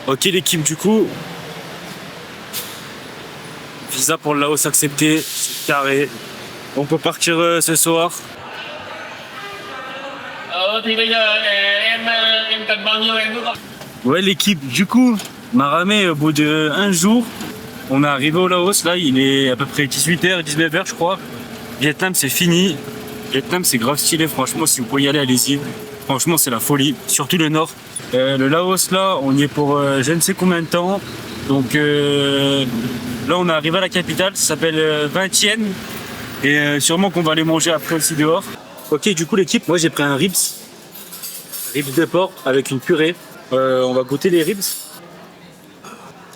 Ok l'équipe du coup. Visa pour le Laos accepté, c'est carré. On peut partir ce soir. Thì bây giờ em cần bao nhiêu em cứ gọi. Ouais l'équipe du coup m'a ramé au bout de un jour. On est arrivé au Laos, là il est à peu près 18h, 19h je crois. Vietnam c'est fini. Vietnam c'est grave stylé franchement, si vous pouvez y aller allez-y. Franchement c'est la folie, surtout le nord. Le Laos là on y est pour je ne sais combien de temps. Donc là on est arrivé à la capitale, ça s'appelle Vientiane. Et sûrement qu'on va aller manger après aussi dehors. Ok du coup l'équipe, moi j'ai pris un ribs. Ribs de porc avec une purée. On va goûter les ribs.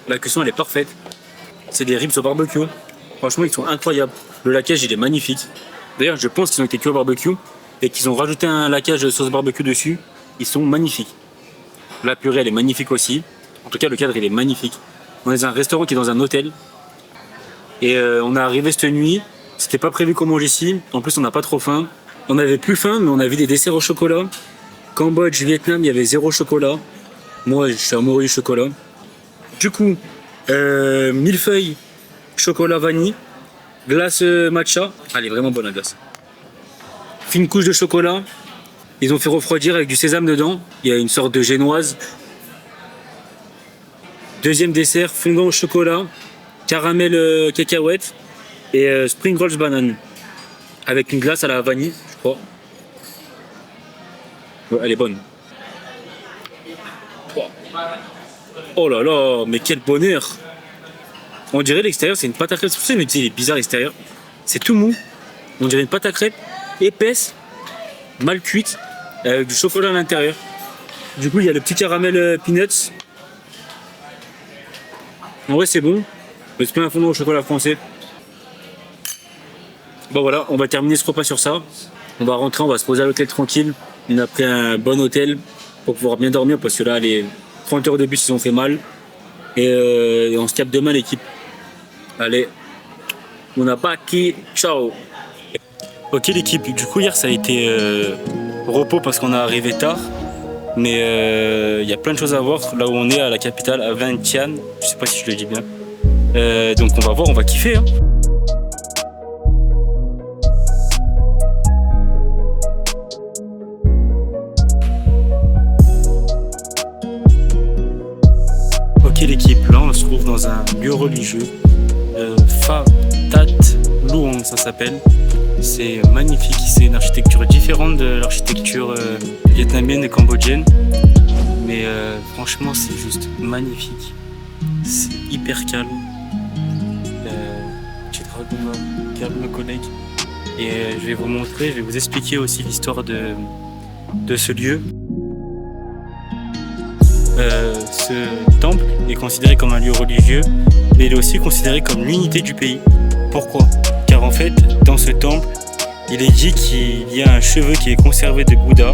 La cuisson elle est parfaite. C'est des ribs au barbecue. Franchement ils sont incroyables. Le laquage il est magnifique. D'ailleurs je pense qu'ils ont été cuits au barbecue et qu'ils ont rajouté un laquage de sauce barbecue dessus. Ils sont magnifiques. La purée elle est magnifique aussi. En tout cas le cadre il est magnifique. On est dans un restaurant qui est dans un hôtel. Et on est arrivé cette nuit. C'était pas prévu qu'on mange ici. En plus on n'a pas trop faim. On avait plus faim mais on avait des desserts au chocolat. Cambodge, Vietnam, il y avait 0 chocolat. Moi, je suis amoureux du chocolat. Du coup, millefeuille, chocolat vanille, glace matcha. Elle est vraiment bonne la glace. Fine couche de chocolat. Ils ont fait refroidir avec du sésame dedans. Il y a une sorte de génoise. Deuxième dessert, fondant au chocolat, caramel cacahuète et spring rolls banane. Avec une glace à la vanille, je crois. Ouais, elle est bonne. Oh là là, mais quel bonheur! On dirait l'extérieur, c'est une pâte à crêpes. C'est pour ça que je me disais, il est bizarre l'extérieur. C'est tout mou. On dirait une pâte à crêpes épaisse, mal cuite, avec du chocolat à l'intérieur. Du coup, il y a le petit caramel peanuts. En vrai, c'est bon. Mais c'est pas un fondant au chocolat français. Bon voilà, on va terminer ce repas sur ça. On va rentrer, on va se poser à l'hôtel tranquille. On a pris un bon hôtel pour pouvoir bien dormir parce que là, les 30 heures de bus, ils ont fait mal. Et on se capte demain, l'équipe. Allez, on n'a pas qui. Ciao. Ok, l'équipe. Du coup, hier, ça a été repos parce qu'on est arrivé tard. Mais il y a plein de choses à voir. Là où on est, à la capitale, à Vientiane. Je sais pas si je le dis bien. Donc on va voir, on va kiffer. Hein. Ok l'équipe, là on se trouve dans un lieu religieux, Pha That Luang ça s'appelle. C'est magnifique, c'est une architecture différente de l'architecture vietnamienne et cambodgienne. Mais franchement c'est juste magnifique, c'est hyper calme. Petit dragon là, calme collègue. Et je vais vous montrer, je vais vous expliquer aussi l'histoire de ce lieu. Ce temple est considéré comme un lieu religieux, mais il est aussi considéré comme l'unité du pays. Pourquoi? Car en fait, dans ce temple, il est dit qu'il y a un cheveu qui est conservé de Bouddha,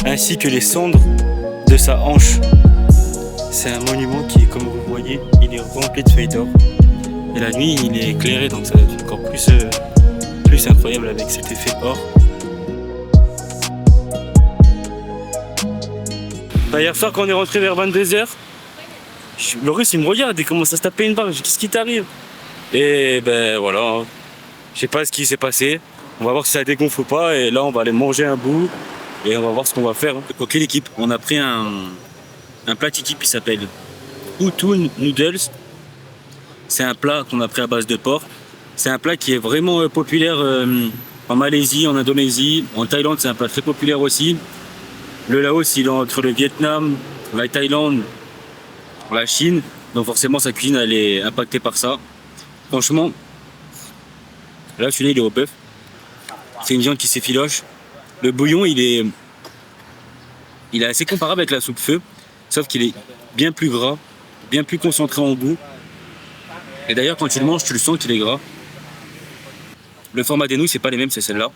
ainsi que les cendres de sa hanche. C'est un monument qui est, comme vous le voyez, il est rempli de feuilles d'or. Et la nuit, il est éclairé, donc ça va être encore plus incroyable avec cet effet or. Hier soir quand on est rentré vers 22h, le russe il me regarde et commence à se taper une barre. Je dis qu'est-ce qui t'arrive? Et ben voilà, je sais pas ce qui s'est passé. On va voir si ça dégonfle ou pas et là on va aller manger un bout et on va voir ce qu'on va faire. Ok l'équipe, on a pris un plat tiki qui s'appelle Utun Noodles. C'est un plat qu'on a pris à base de porc. C'est un plat qui est vraiment populaire en Malaisie, en Indonésie, en Thaïlande c'est un plat très populaire aussi. Le Laos, il est entre le Vietnam, la Thaïlande, la Chine. Donc forcément, sa cuisine, elle est impactée par ça. Franchement, là, celui-là, il est au bœuf. C'est une viande qui s'effiloche. Le bouillon, il est assez comparable avec la soupe feu. Sauf qu'il est bien plus gras, bien plus concentré en goût. Et d'ailleurs, quand tu le manges, tu le sens qu'il est gras. Le format des nouilles, c'est pas les mêmes, c'est celle-là.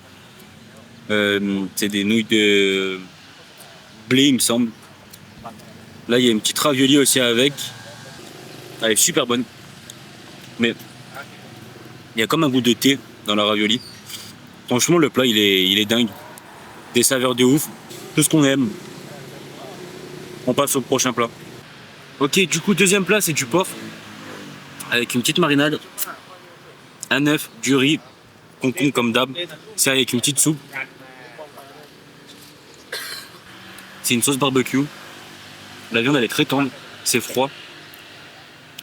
C'est des nouilles de blé, il me semble. Là, il y a une petite ravioli aussi avec. Elle est super bonne. Mais il y a comme un goût de thé dans la ravioli. Franchement, le plat, il est dingue. Des saveurs de ouf. Tout ce qu'on aime. On passe au prochain plat. Ok, du coup, deuxième plat, c'est du porc avec une petite marinade, un œuf, du riz, concombre comme d'hab. C'est avec une petite soupe. C'est une sauce barbecue. La viande, elle est très tendre. C'est froid.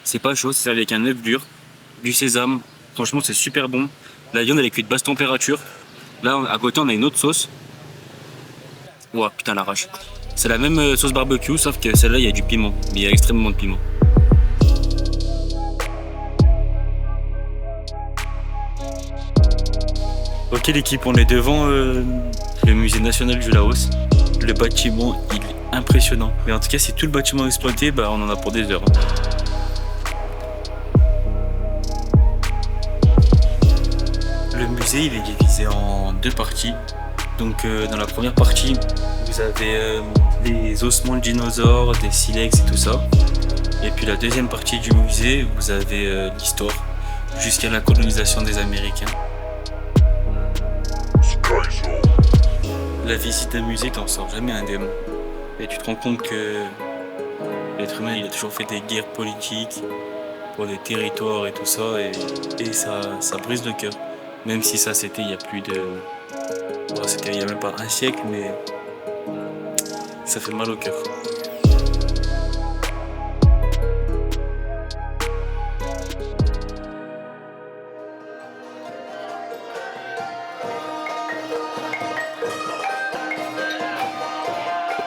C'est pas chaud. C'est avec un œuf dur, du sésame. Franchement, c'est super bon. La viande, elle est cuite basse température. Là, à côté, on a une autre sauce. Ouah, putain, l'arrache. C'est la même sauce barbecue, sauf que celle-là, il y a du piment. Mais il y a extrêmement de piment. Ok l'équipe, on est devant le musée national du Laos. Le bâtiment, il est impressionnant. Mais en tout cas, si tout le bâtiment est exploité, bah, on en a pour des heures. Le musée, il est divisé en deux parties. Donc dans la première partie, vous avez les ossements de dinosaures, des silex et tout ça. Et puis la deuxième partie du musée, vous avez l'histoire jusqu'à la colonisation des Américains. La visite d'un musée, t'en sors jamais indemne. Et tu te rends compte que l'être humain, il a toujours fait des guerres politiques pour des territoires et tout ça, et ça brise le cœur. Même si ça, c'était il y a plus de... Bon, c'était il y a même pas un siècle, mais ça fait mal au cœur.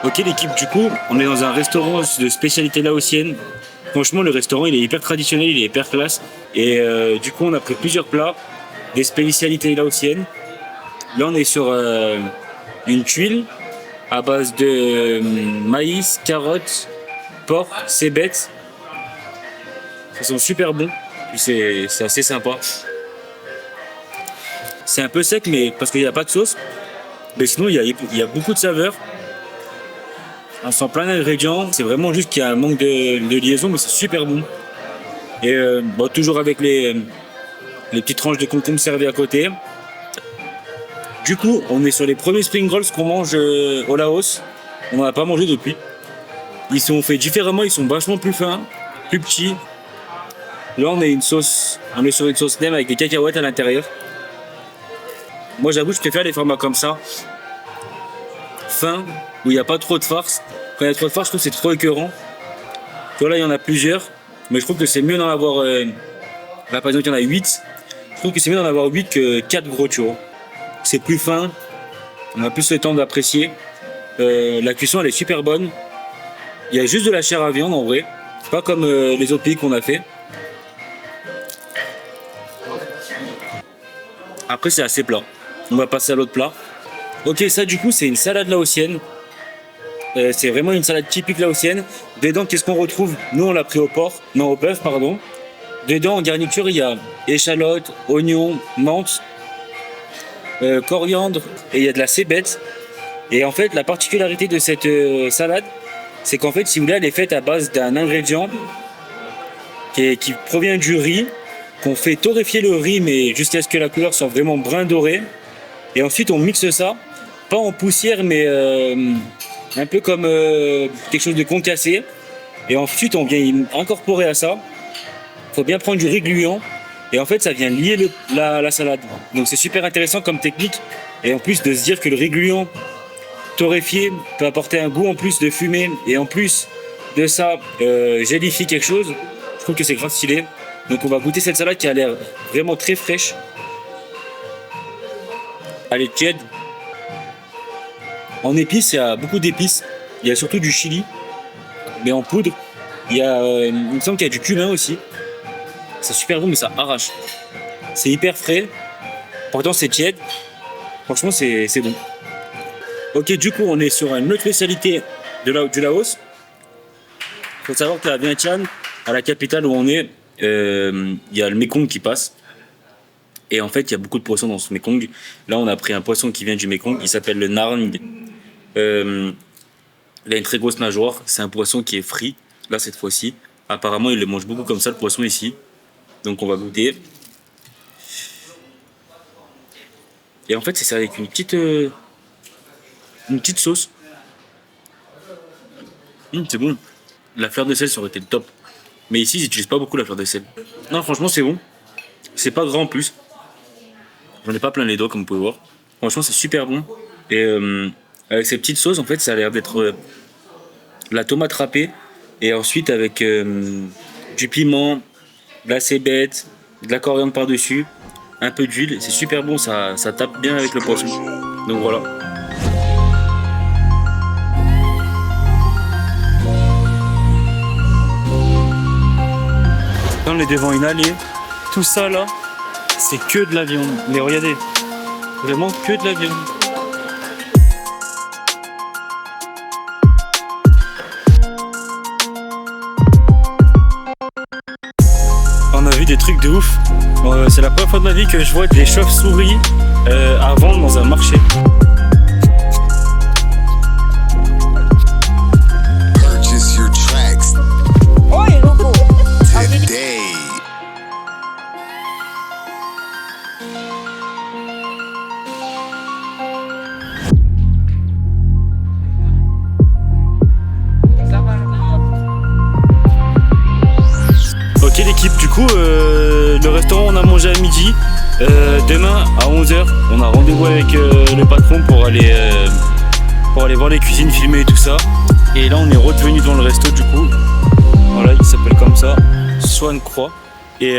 Ok l'équipe, du coup, on est dans un restaurant de spécialité laotienne. Franchement, le restaurant, il est hyper traditionnel, il est hyper classe. Et du coup, on a pris plusieurs plats, des spécialités laotiennes. Là, on est sur une tuile à base de maïs, carottes, porc, cébettes. Ils sont super bons, puis c'est assez sympa. C'est un peu sec, mais parce qu'il n'y a pas de sauce. Mais sinon, il y a beaucoup de saveurs. On sent plein d'ingrédients, c'est vraiment juste qu'il y a un manque de liaison, mais c'est super bon. Et bon, toujours avec les petites tranches de concombre servies à côté. Du coup, on est sur les premiers spring rolls qu'on mange au Laos. On n'en a pas mangé depuis. Ils sont faits différemment, ils sont vachement plus fins, plus petits. Là, on est sur une sauce nem avec des cacahuètes à l'intérieur. Moi, j'avoue, je préfère les formats comme ça, fins, où il n'y a pas trop de farce. Quand il y a trop de farce, je trouve que c'est trop écœurant. Tu vois, là, il y en a plusieurs, mais je trouve que c'est mieux d'en avoir... là, par exemple, il y en a 8. Je trouve que c'est mieux d'en avoir 8 que 4 gros, tu vois. C'est plus fin, on a plus le temps d'apprécier. La cuisson, elle est super bonne. Il y a juste de la chair à viande, en vrai. C'est pas comme les autres pays qu'on a fait. Après, c'est assez plat. On va passer à l'autre plat. Ok, ça, du coup, c'est une salade laotienne. C'est vraiment une salade typique laotienne. Dedans, qu'est-ce qu'on retrouve? Nous, on l'a pris au porc, non au bœuf, pardon. Dedans, en garniture, il y a échalotes, oignons, menthe, coriandre, et il y a de la cébette. Et en fait, la particularité de cette salade, c'est qu'en fait, si vous voulez, elle est faite à base d'un ingrédient qui provient du riz, qu'on fait torréfier le riz, mais jusqu'à ce que la couleur soit vraiment brun doré. Et ensuite, on mixe ça, pas en poussière, mais un peu comme quelque chose de concassé. Et ensuite, on vient incorporer à ça. Il faut bien prendre du riz gluant. Et en fait, ça vient lier la salade. Donc, c'est super intéressant comme technique. Et en plus, de se dire que le riz gluant torréfié peut apporter un goût en plus de fumée. Et en plus de ça, gélifie quelque chose. Je trouve que c'est grave stylé. Donc, on va goûter cette salade qui a l'air vraiment très fraîche. Elle est tiède. En épices, il y a beaucoup d'épices. Il y a surtout du chili, mais en poudre. Il me semble qu'il y a du cumin aussi. C'est super bon, mais ça arrache. C'est hyper frais. Pourtant, c'est tiède. Franchement, c'est bon. Ok, du coup, on est sur une autre spécialité du Laos. Il faut savoir qu'à Vientiane, à la capitale où on est, il y a le Mekong qui passe. Et en fait, il y a beaucoup de poissons dans ce Mekong. Là, on a pris un poisson qui vient du Mekong. Il s'appelle le narang. Il a une très grosse nageoire. C'est un poisson qui est frit. Là, cette fois-ci. Apparemment, il le mange beaucoup comme ça, le poisson ici. Donc, on va goûter. Et en fait, c'est ça avec une petite sauce. C'est bon. La fleur de sel, ça aurait été le top. Mais ici, ils n'utilisent pas beaucoup la fleur de sel. Non, franchement, c'est bon. C'est pas grand en plus. J'en ai pas plein les doigts, comme vous pouvez voir. Franchement, c'est super bon. Et avec ces petites sauces, en fait, ça a l'air d'être la tomate râpée. Et ensuite, avec du piment, de la cébette, de la coriandre par-dessus, un peu d'huile. C'est super bon, ça tape bien avec le poisson. Donc voilà. Là, on est devant une allée. Tout ça là, c'est que de la viande. Mais regardez, vraiment que de la viande. On a vu des trucs de ouf. C'est la première fois de ma vie que je vois des chauves-souris à vendre dans un marché. Purchase your tracks today. Ok l'équipe, du coup le restaurant on a mangé à midi. Demain à 11h on a rendez-vous avec le patron pour aller voir les cuisines, filmer et tout ça. Et là on est revenu devant le resto du coup. Voilà, il s'appelle comme ça, Swan Croix. Et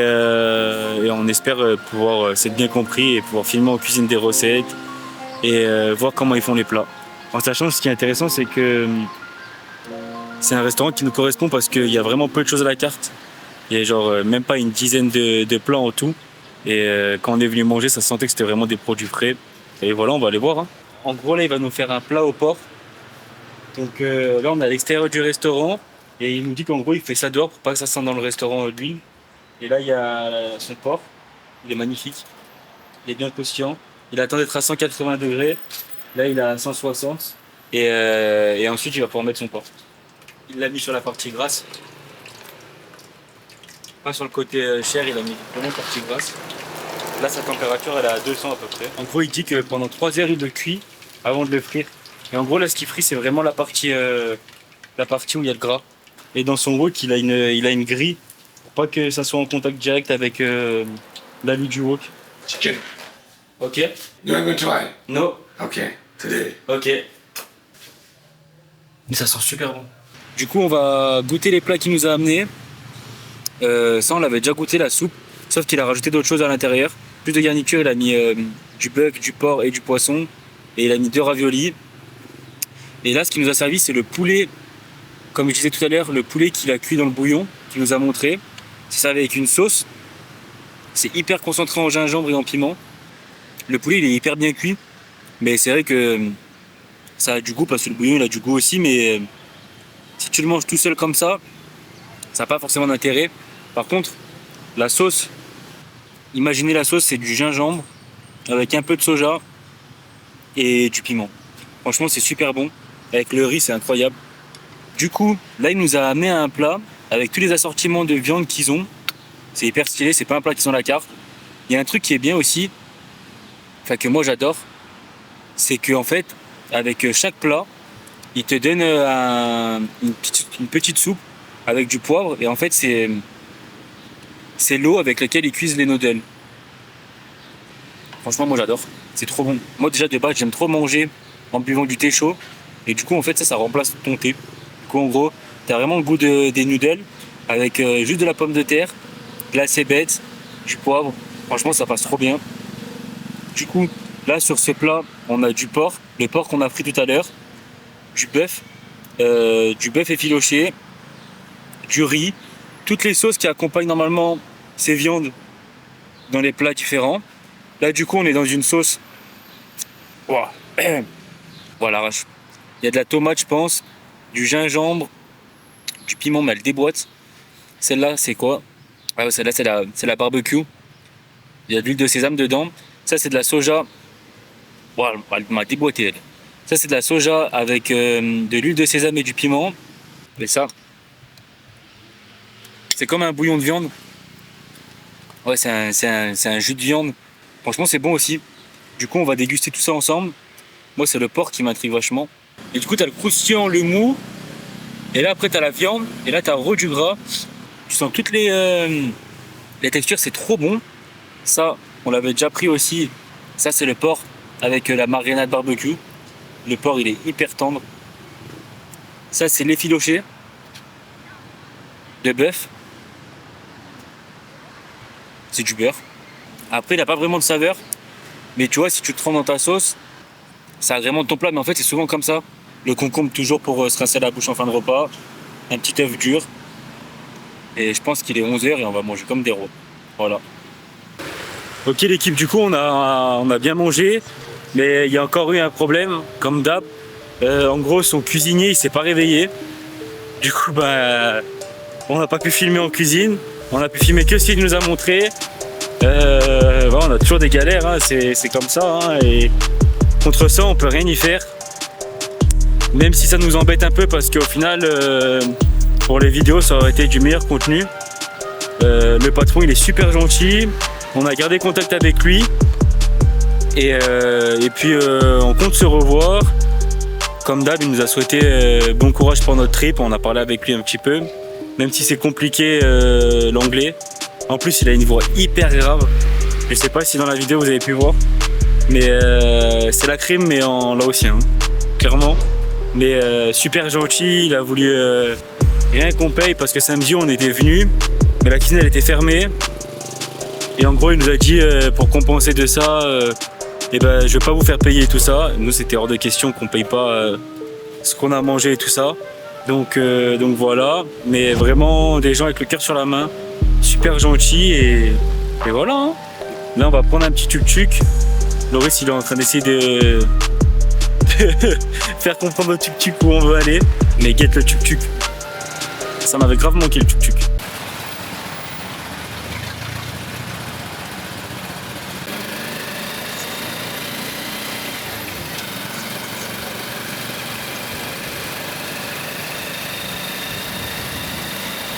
on espère pouvoir s'être bien compris et pouvoir filmer en cuisine des recettes et voir comment ils font les plats. En sachant, ce qui est intéressant, c'est que c'est un restaurant qui nous correspond parce qu'il y a vraiment peu de choses à la carte. Il y a genre même pas une dizaine de plats en tout. Et quand on est venu manger, ça se sentait que c'était vraiment des produits frais. Et voilà, on va aller voir. Hein. En gros, là, il va nous faire un plat au porc. Donc là, on est à l'extérieur du restaurant. Et il nous dit qu'en gros, il fait ça dehors pour pas que ça sente dans le restaurant lui. Et là, il y a son porc. Il est magnifique. Il est bien croustillant. Il attend d'être à 180 degrés. Là, il est à 160. Et ensuite, il va pouvoir mettre son porc. Il l'a mis sur la partie grasse. Pas sur le côté chair, il a mis vraiment partie grasse. Là, sa température, elle est à 200 à peu près. En gros, il dit que pendant 3 heures, il le cuit avant de le frire. Et en gros, là, ce qu'il frit, c'est vraiment la partie où il y a le gras. Et dans son wok, il a une grille pour pas que ça soit en contact direct avec l'alu du wok. Chicken. Ok. You ain't gonna try it? No. Okay, today. Ok. Mais ça sent super bon. Du coup, on va goûter les plats qu'il nous a amenés. Ça, on l'avait déjà goûté, la soupe. Sauf qu'il a rajouté d'autres choses à l'intérieur. Plus de garniture, il a mis du bœuf, du porc et du poisson. Et il a mis 2 raviolis. Et là, ce qu'il nous a servi, c'est le poulet. Comme je disais tout à l'heure, le poulet qu'il a cuit dans le bouillon, qu'il nous a montré. C'est ça avec une sauce. C'est hyper concentré en gingembre et en piment. Le poulet, il est hyper bien cuit. Mais c'est vrai que ça a du goût parce que le bouillon, il a du goût aussi. Mais si tu le manges tout seul comme ça n'a pas forcément d'intérêt. Par contre, la sauce, imaginez la sauce, c'est du gingembre avec un peu de soja et du piment. Franchement, c'est super bon. Avec le riz, c'est incroyable. Du coup, là, il nous a amené à un plat avec tous les assortiments de viande qu'ils ont. C'est hyper stylé, c'est pas un plat qui sont à la carte. Il y a un truc qui est bien aussi, enfin que moi j'adore, c'est qu'en fait, avec chaque plat, il te donne une petite soupe avec du poivre et en fait c'est l'eau avec laquelle ils cuisent les noodles. Franchement, moi j'adore, c'est trop bon. Moi déjà de base, j'aime trop manger en buvant du thé chaud et du coup en fait ça remplace ton thé. Du coup en gros, t'as vraiment le goût des noodles avec juste de la pomme de terre, de la cébette, du poivre. Franchement, ça passe trop bien. Du coup, là sur ce plat, on a du porc, le porc qu'on a frit tout à l'heure, du bœuf effiloché, du riz, toutes les sauces qui accompagnent normalement ces viandes dans les plats différents. Là, du coup, on est dans une sauce. Wow. Voilà, il y a de la tomate, je pense, du gingembre, du piment, mais elle déboîte. Celle-là, c'est quoi? Ah ouais, celle-là, c'est la barbecue. Il y a de l'huile de sésame dedans. Ça, c'est de la soja. Wow, elle m'a déboîté, elle. Ça, c'est de la soja avec de l'huile de sésame et du piment. Et ça, c'est comme un bouillon de viande. Ouais, c'est un jus de viande. Franchement, c'est bon aussi. Du coup, on va déguster tout ça ensemble. Moi, c'est le porc qui m'intrigue vachement. Et du coup, tu as le croustillant, le mou. Et là après t'as la viande, et là t'as le du gras. Tu sens toutes les textures, c'est trop bon. Ça, on l'avait déjà pris aussi. Ça c'est le porc avec la marinade barbecue. Le porc il est hyper tendre. Ça c'est l'effiloché de bœuf. C'est du beurre. Après il n'a pas vraiment de saveur. Mais tu vois, si tu te trempes dans ta sauce, ça agrémente ton plat. Mais en fait c'est souvent comme ça. Le concombre toujours pour se rincer la bouche en fin de repas. Un petit œuf dur. Et je pense qu'il est 11h et on va manger comme des rois. Voilà. Ok l'équipe, du coup on a bien mangé. Mais il y a encore eu un problème, comme d'hab. En gros son cuisinier il s'est pas réveillé. Du coup on n'a pas pu filmer en cuisine. On a pu filmer que ce qu'il nous a montré. On a toujours des galères, hein. C'est comme ça. Hein. Et contre ça on peut rien y faire. Même si ça nous embête un peu parce qu'au final pour les vidéos ça aurait été du meilleur contenu. Le patron il est super gentil. On a gardé contact avec lui. Et puis on compte se revoir. Comme d'hab, il nous a souhaité bon courage pour notre trip. On a parlé avec lui un petit peu. Même si c'est compliqué l'anglais. En plus, il a une voix hyper grave. Je sais pas si dans la vidéo vous avez pu voir. Mais c'est la crime, mais en laotien. Clairement. Mais super gentil. Il a voulu rien qu'on paye parce que samedi on était venus. Mais la cuisine elle était fermée. Et en gros, il nous a dit pour compenser de ça. Je vais pas vous faire payer tout ça. Nous c'était hors de question qu'on paye pas ce qu'on a mangé et tout ça. Donc voilà. Mais vraiment des gens avec le cœur sur la main, super gentils et voilà. Hein. Là on va prendre un petit tuk-tuk. Loris il est en train d'essayer de faire comprendre au tuk-tuk où on veut aller. Mais guette le tuk-tuk. Ça m'avait grave manqué le tuk-tuk.